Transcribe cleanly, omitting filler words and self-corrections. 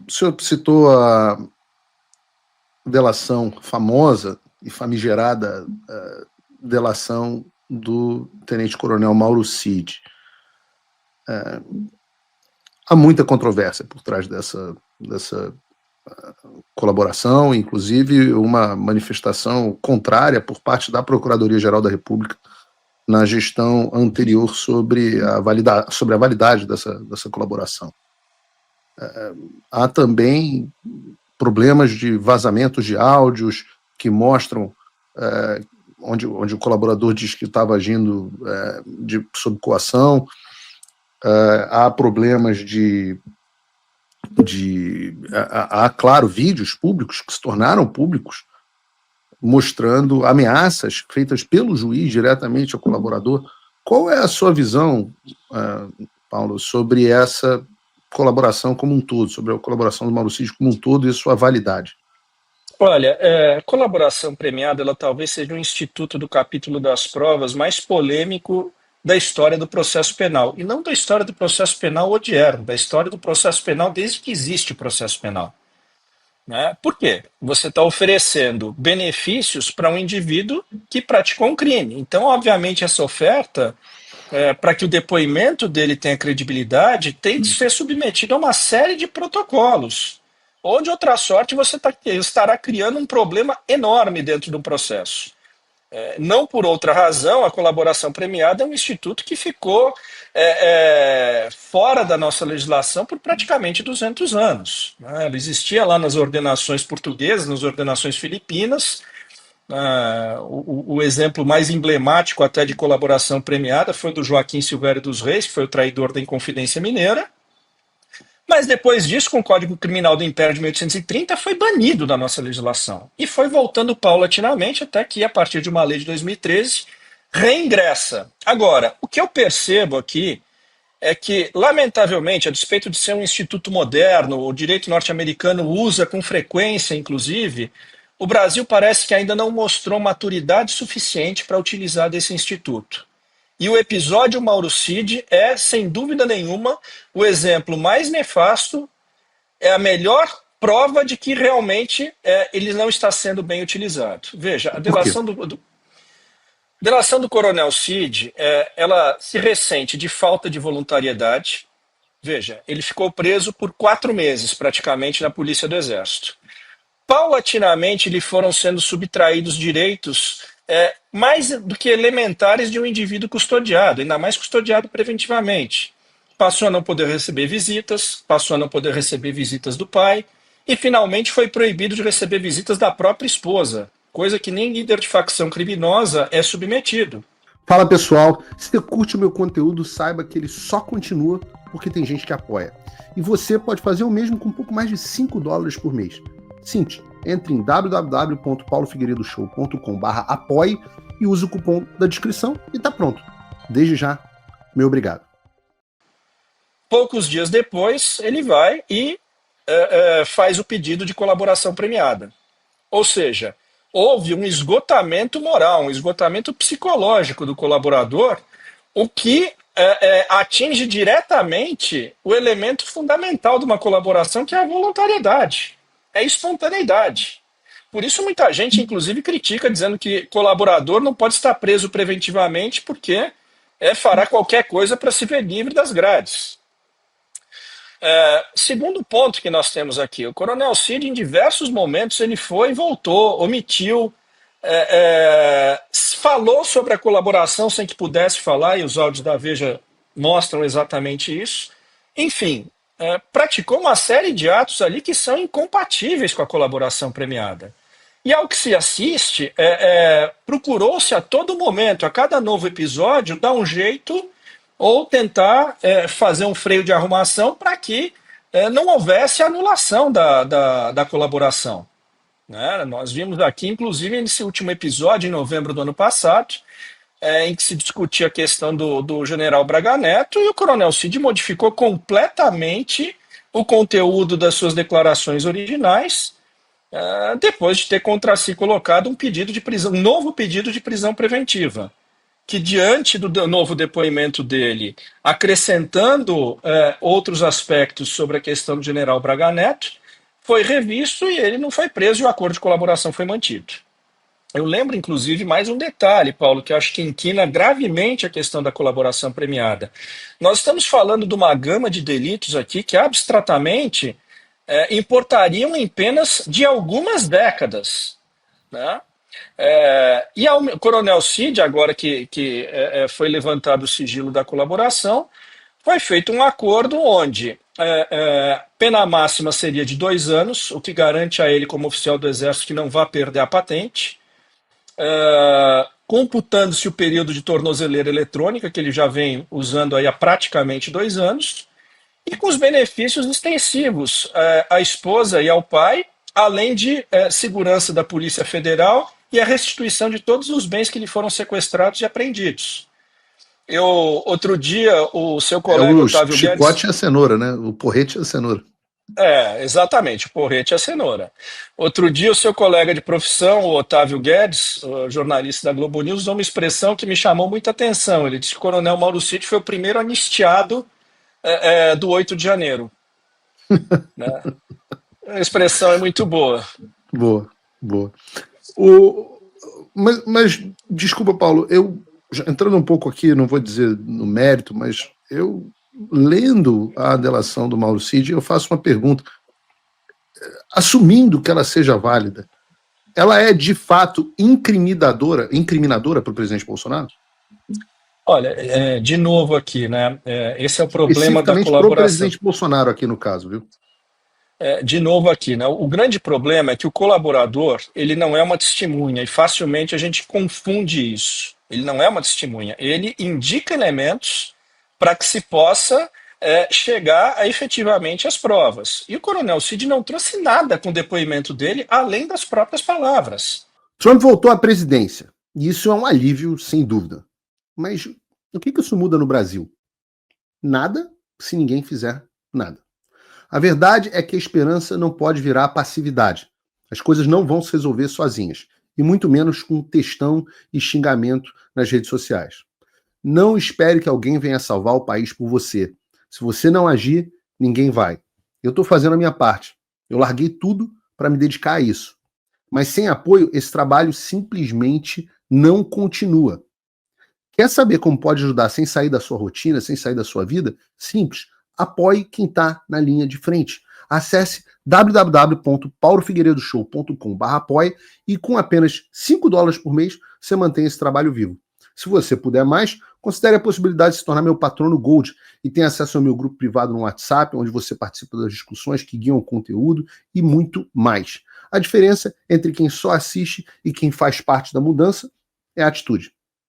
O senhor citou a delação famosa e famigerada delação do tenente-coronel Mauro Cid. Há muita controvérsia por trás dessa colaboração, inclusive uma manifestação contrária por parte da Procuradoria-Geral da República na gestão anterior sobre a validade dessa colaboração. Há também problemas de vazamentos de áudios que mostram onde o colaborador diz que estava agindo sob coação. Há problemas há, claro, vídeos públicos que se tornaram públicos mostrando ameaças feitas pelo juiz diretamente ao colaborador. Qual é a sua visão, Paulo, sobre essa colaboração como um todo, sobre a colaboração do Mauro Cid como um todo e sua validade? Olha, colaboração premiada, ela talvez seja um instituto do capítulo das provas mais polêmico da história do processo penal. E não da história do processo penal odierno, da história do processo penal desde que existe o processo penal. Né? Por quê? Você está oferecendo benefícios para um indivíduo que praticou um crime. Então, obviamente, essa oferta, para que o depoimento dele tenha credibilidade, tem de ser submetido a uma série de protocolos. Ou, de outra sorte, você estará criando um problema enorme dentro do processo. Não por outra razão, a colaboração premiada é um instituto que ficou fora da nossa legislação por praticamente 200 anos. Ela existia lá nas ordenações portuguesas, nas ordenações filipinas. O exemplo mais emblemático até de colaboração premiada foi do Joaquim Silvério dos Reis, que foi o traidor da Inconfidência Mineira. Mas depois disso, com o Código Criminal do Império de 1830, foi banido da nossa legislação. E foi voltando paulatinamente até que, a partir de uma lei de 2013, reingressa. Agora, o que eu percebo aqui é que, lamentavelmente, a despeito de ser um instituto moderno, o direito norte-americano usa com frequência, inclusive, o Brasil parece que ainda não mostrou maturidade suficiente para utilizar desse instituto. E o episódio Mauro Cid é, sem dúvida nenhuma, o exemplo mais nefasto, é a melhor prova de que realmente ele não está sendo bem utilizado. Veja, a delação do Coronel Cid, ela se ressente de falta de voluntariedade. Veja, ele ficou preso por 4 meses, praticamente, na Polícia do Exército. Paulatinamente, lhe foram sendo subtraídos direitos mais do que elementares de um indivíduo custodiado, ainda mais custodiado preventivamente. Passou a não poder receber visitas, passou a não poder receber visitas do pai, e finalmente foi proibido de receber visitas da própria esposa, coisa que nem líder de facção criminosa é submetido. Fala, pessoal, se você curte o meu conteúdo, saiba que ele só continua porque tem gente que apoia. E você pode fazer o mesmo com um pouco mais de $5 por mês. Simples, entre em www.paulofigueiredoshow.com/apoie e use o cupom da descrição e tá pronto. Desde já, meu obrigado. Poucos dias depois, ele vai e faz o pedido de colaboração premiada. Ou seja, houve um esgotamento moral, um esgotamento psicológico do colaborador, o que atinge diretamente o elemento fundamental de uma colaboração, que é a voluntariedade. É espontaneidade. Por isso muita gente, inclusive, critica, dizendo que colaborador não pode estar preso preventivamente porque fará qualquer coisa para se ver livre das grades. Segundo ponto que nós temos aqui, o Coronel Cid, em diversos momentos, ele foi e voltou, omitiu, falou sobre a colaboração sem que pudesse falar, e os áudios da Veja mostram exatamente isso. Enfim, praticou uma série de atos ali que são incompatíveis com a colaboração premiada. E ao que se assiste, procurou-se a todo momento, a cada novo episódio, dar um jeito ou tentar fazer um freio de arrumação para que não houvesse anulação da colaboração. Né? Nós vimos aqui, inclusive, nesse último episódio, em novembro do ano passado, em que se discutia a questão do general Braga Neto, e o Coronel Cid modificou completamente o conteúdo das suas declarações originais, depois de ter contra si colocado um novo pedido de prisão preventiva. que, diante do novo depoimento dele, acrescentando outros aspectos sobre a questão do general Braga Neto, foi revisto e ele não foi preso e o acordo de colaboração foi mantido. Eu lembro, inclusive, mais um detalhe, Paulo, que eu acho que inquina gravemente a questão da colaboração premiada. Nós estamos falando de uma gama de delitos aqui que, abstratamente, importariam em penas de algumas décadas, né? E o Coronel Cid, agora que foi levantado o sigilo da colaboração, foi feito um acordo onde pena máxima seria de 2 anos, o que garante a ele, como oficial do Exército, que não vá perder a patente, computando-se o período de tornozeleira eletrônica, que ele já vem usando aí há praticamente 2 anos, e com os benefícios extensivos à esposa e ao pai, além de segurança da Polícia Federal e a restituição de todos os bens que lhe foram sequestrados e apreendidos. Outro dia, o seu colega Otávio Guedes... O chicote e a cenoura, né? O porrete e a cenoura. Exatamente, o porrete e a cenoura. Outro dia, o seu colega de profissão, o Otávio Guedes, o jornalista da Globo News, usou uma expressão que me chamou muita atenção. Ele disse que o coronel Mauro Cid foi o primeiro anistiado do 8 de janeiro. Né? A expressão é muito boa. Boa. Mas desculpa, Paulo, eu entrando um pouco aqui, não vou dizer no mérito, mas eu, lendo a delação do Mauro Cid, eu faço uma pergunta. Assumindo que ela seja válida, ela é de fato incriminadora para o presidente Bolsonaro? Olha, de novo aqui, né? Esse é o problema da colaboração. Para o presidente Bolsonaro aqui no caso, viu? De novo aqui, né? O grande problema é que o colaborador, ele não é uma testemunha e facilmente a gente confunde isso. Ele não é uma testemunha, ele indica elementos para que se possa chegar a efetivamente às provas. E o coronel Cid não trouxe nada com o depoimento dele, além das próprias palavras. Trump voltou à presidência, e isso é um alívio, sem dúvida. Mas o que isso muda no Brasil? Nada, se ninguém fizer nada. A verdade é que a esperança não pode virar passividade. As coisas não vão se resolver sozinhas, e muito menos com textão e xingamento nas redes sociais. Não espere que alguém venha salvar o país por você. Se você não agir, ninguém vai. Eu estou fazendo a minha parte. Eu larguei tudo para me dedicar a isso. Mas sem apoio, esse trabalho simplesmente não continua. Quer saber como pode ajudar sem sair da sua rotina, sem sair da sua vida? Simples. Apoie quem está na linha de frente. Acesse www.paulofigueiredoshow.com/apoie e com apenas $5 por mês você mantém esse trabalho vivo. Se você puder mais, considere a possibilidade de se tornar meu patrono Gold e tenha acesso ao meu grupo privado no WhatsApp, onde você participa das discussões que guiam o conteúdo e muito mais. A diferença entre quem só assiste e quem faz parte da mudança é a atitude.